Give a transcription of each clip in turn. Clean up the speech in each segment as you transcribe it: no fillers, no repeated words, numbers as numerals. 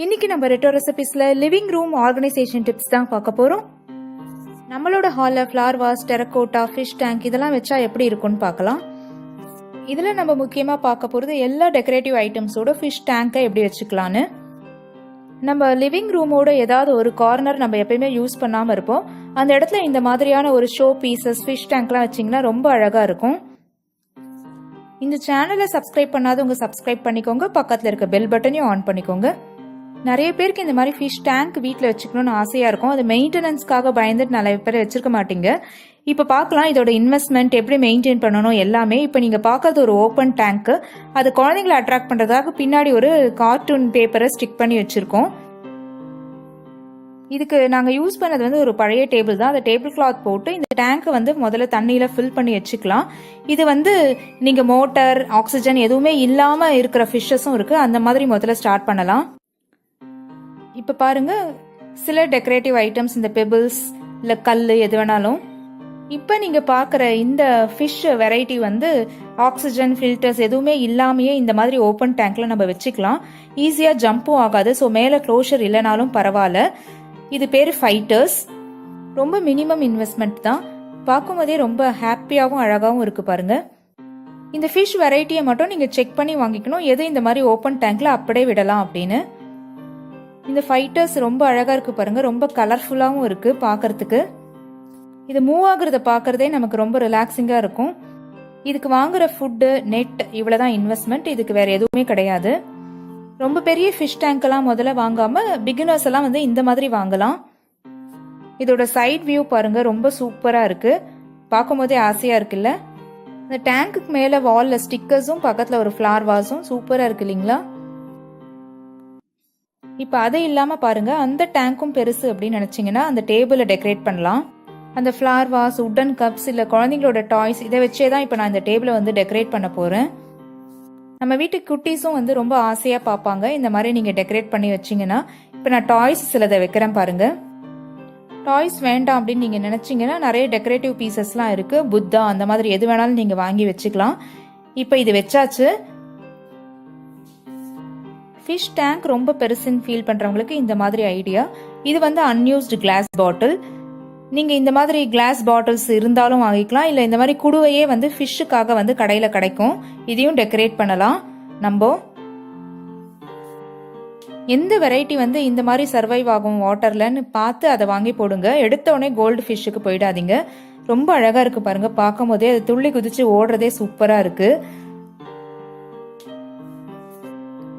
இன்னைக்கு நம்ம ரெட்டோ ரெசிபிஸ்ல living room organisation tips தான் பார்க்க போறோம். நம்மளோட ஹாலில் flower vase, terracotta, fish tank இதெல்லாம் வச்சா எப்படி இருக்கும்னு பார்க்கலாம். இதில் நம்ம முக்கியமாக பார்க்க போகிறது எல்லா டெக்கரேட்டிவ் ஐட்டம்ஸோட ஃபிஷ் டேங்கை எப்படி வச்சுக்கலான்னு. நம்ம லிவிங் ரூமோட ஏதாவது ஒரு கார்னர் நம்ம எப்பயுமே யூஸ் பண்ணாமல் இருப்போம். அந்த இடத்துல இந்த மாதிரியான ஒரு ஷோ பீசஸ், ஃபிஷ் டேங்க்லாம் வச்சிங்கன்னா ரொம்ப அழகாக இருக்கும். இந்த சேனலை சப்ஸ்கிரைப் பண்ணாதவங்க சப்ஸ்கிரைப் பண்ணிக்கோங்க, பக்கத்தில் இருக்க பெல் பட்டனையும் ஆன் பண்ணிக்கோங்க. நிறைய பேருக்கு இந்த மாதிரி ஃபிஷ் டேங்க் வீட்டில் வச்சுக்கணும்னு ஆசையாக இருக்கும். அது மெயின்டெனன்ஸ்க்காக பயந்துட்டு நிறைய பேர் வச்சிருக்க மாட்டீங்க. இப்போ பார்க்கலாம் இதோட இன்வெஸ்ட்மெண்ட் எப்படி மெயின்டைன் பண்ணணும் எல்லாமே. இப்போ நீங்கள் பார்க்கறது ஒரு ஓப்பன் டேங்க்கு. அது குழந்தைங்களை அட்ராக்ட் பண்ணுறதுக்காக பின்னாடி ஒரு கார்ட்டூன் பேப்பரை ஸ்டிக் பண்ணி வச்சுருக்கோம். இதுக்கு நாங்கள் யூஸ் பண்ணது ஒரு பழைய டேபிள் தான். அந்த டேபிள் கிளாத் போட்டு இந்த டேங்கை முதல்ல தண்ணியில் ஃபில் பண்ணி வச்சுக்கலாம். இது நீங்கள் மோட்டர், ஆக்சிஜன் எதுவுமே இல்லாமல் இருக்கிற ஃபிஷ்ஷஸும் இருக்குது. அந்த மாதிரி முதல்ல ஸ்டார்ட் பண்ணலாம். இப்போ பாருங்க, சில டெக்கரேட்டிவ் ஐட்டம்ஸ், இந்த பெபிள்ஸ் இல்லை கல் எது வேணாலும். இப்போ நீங்கள் பார்க்குற இந்த ஃபிஷ் வெரைட்டி ஆக்சிஜன் ஃபில்டர்ஸ் எதுவுமே இல்லாமையே இந்த மாதிரி ஓப்பன் டேங்க்ல நம்ம வச்சுக்கலாம். ஈஸியாக ஜம்பும் ஆகாது. ஸோ மேலே க்ளோஷர் இல்லைனாலும் பரவாயில்ல. இது பேர் ஃபைட்டர்ஸ். ரொம்ப மினிமம் இன்வெஸ்ட்மெண்ட் தான். பார்க்கும்போதே ரொம்ப ஹாப்பியாகவும் அழகாகவும் இருக்குது பாருங்க. இந்த ஃபிஷ் வெரைட்டியை மட்டும் நீங்கள் செக் பண்ணி வாங்கிக்கணும், எது இந்த மாதிரி ஓப்பன் டேங்க்ல அப்படியே விடலாம் அப்படின்னு. இந்த ஃபைட்டர்ஸ் ரொம்ப அழகா இருக்கு பாருங்க, ரொம்ப கலர்ஃபுல்லாகவும் இருக்கு பார்க்கறதுக்கு. இது மூவ் ஆகுறத பார்க்கறதே நமக்கு ரொம்ப ரிலாக்ஸிங்கா இருக்கும். இதுக்கு வாங்குற ஃபுட்டு, நெட் இவ்வளவுதான் இன்வெஸ்ட்மெண்ட். இதுக்கு வேற எதுவுமே கிடையாது. ரொம்ப பெரிய ஃபிஷ் டேங்க் எல்லாம் முதல்ல வாங்காம பிகினர்ஸ் எல்லாம் இந்த மாதிரி வாங்கலாம். இதோட சைட் வியூ பாருங்க, ரொம்ப சூப்பரா இருக்கு. பார்க்கும் போதே ஆசையா இருக்குல்ல. இந்த டேங்க்கு மேல வால்ல ஸ்டிக்கர்ஸும் பக்கத்துல ஒரு ஃபிளவர் வாஸும் சூப்பரா இருக்கு இல்லைங்களா. இப்போ அது இல்லாமல் பாருங்க, அந்த டேங்க்கும் பெருசு அப்படின்னு நினச்சிங்கன்னா அந்த டேபிளை டெக்கரேட் பண்ணலாம். அந்த ஃப்ளவர் வாஸ், உட்டன் கப்ஸ் இல்லை குழந்தைங்களோட டாய்ஸ் இதை வச்சே தான் இப்போ நான் இந்த டேபிளை டெக்கரேட் பண்ண போகிறேன். நம்ம வீட்டுக்கு குட்டீஸும் ரொம்ப ஆசையாக பார்ப்பாங்க. இந்த மாதிரி நீங்கள் டெக்கரேட் பண்ணி வச்சிங்கன்னா. இப்போ நான் டாய்ஸ் சிலதை வைக்கிறேன் பாருங்க. டாய்ஸ் வேண்டாம் அப்படின்னு நீங்கள் நினச்சிங்கன்னா நிறைய டெக்கரேட்டிவ் பீசஸ்லாம் இருக்குது. புத்தா அந்த மாதிரி எது வேணாலும் நீங்கள் வாங்கி வச்சுக்கலாம். இப்போ இது வச்சாச்சு. ஃபிஷ் டேங்க் ரொம்ப பெருசுன்னு ஃபீல் பண்ணுறவங்களுக்கு இந்த மாதிரி ஐடியா. இது அன்யூஸ்டு கிளாஸ் பாட்டில். நீங்கள் இந்த மாதிரி கிளாஸ் பாட்டில்ஸ் இருந்தாலும் வாங்கிக்கலாம். இல்லை இந்த மாதிரி குடுவையே ஃபிஷ்ஷுக்காக கடையில் கிடைக்கும். இதையும் டெக்கரேட் பண்ணலாம். நம்ம எந்த வெரைட்டி இந்த மாதிரி சர்வைவ் ஆகும் வாட்டர்லன்னு பார்த்து அதை வாங்கி போடுங்க. எடுத்த உடனே கோல்டு ஃபிஷ்ஷுக்கு போயிடாதீங்க. ரொம்ப அழகாக இருக்குது பாருங்க. பார்க்கும் போதே அது துள்ளி குதிச்சு ஓடுறதே சூப்பராக இருக்குது.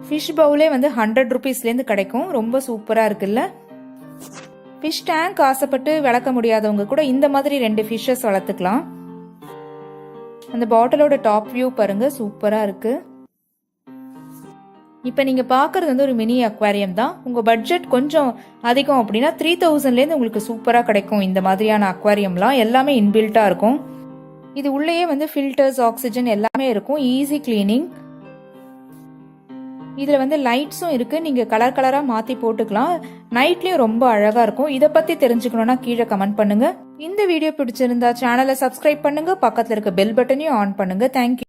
ஃபிஷ் பவுலே 100 ருபீஸ்லேருந்து கிடைக்கும். ரொம்ப சூப்பராக இருக்குல்ல. ஃபிஷ் டேங்க் ஆசைப்பட்டு வளர்க்க முடியாதவங்க கூட இந்த மாதிரி 2 ஃபிஷ்ஷஸ் வளர்த்துக்கலாம். அந்த பாட்டிலோட டாப் வியூ பாருங்க, சூப்பராக இருக்கு. இப்போ நீங்கள் பார்க்குறது ஒரு மினி அக்வாரியம் தான். உங்கள் பட்ஜெட் கொஞ்சம் அதிகம் அப்படின்னா 3000லேருந்து உங்களுக்கு சூப்பராக கிடைக்கும். இந்த மாதிரியான அக்வாரியம்லாம் எல்லாமே இன்பில்ட்டாக இருக்கும். இது உள்ளேயே ஃபில்டர்ஸ், ஆக்சிஜன் எல்லாமே இருக்கும். Easy cleaning. இதில் லைட்ஸும் இருக்குது. நீங்கள் கலர் கலராக மாற்றி போட்டுக்கலாம். நைட்லேயும் ரொம்ப அழகாக இருக்கும். இதை பற்றி தெரிஞ்சுக்கணுன்னா கீழே கமெண்ட் பண்ணுங்கள். இந்த வீடியோ பிடிச்சிருந்தா சேனலை சப்ஸ்கிரைப் பண்ணுங்கள், பக்கத்தில் இருக்க பெல் பட்டனையும் ஆன் பண்ணுங்கள். தேங்க்யூ.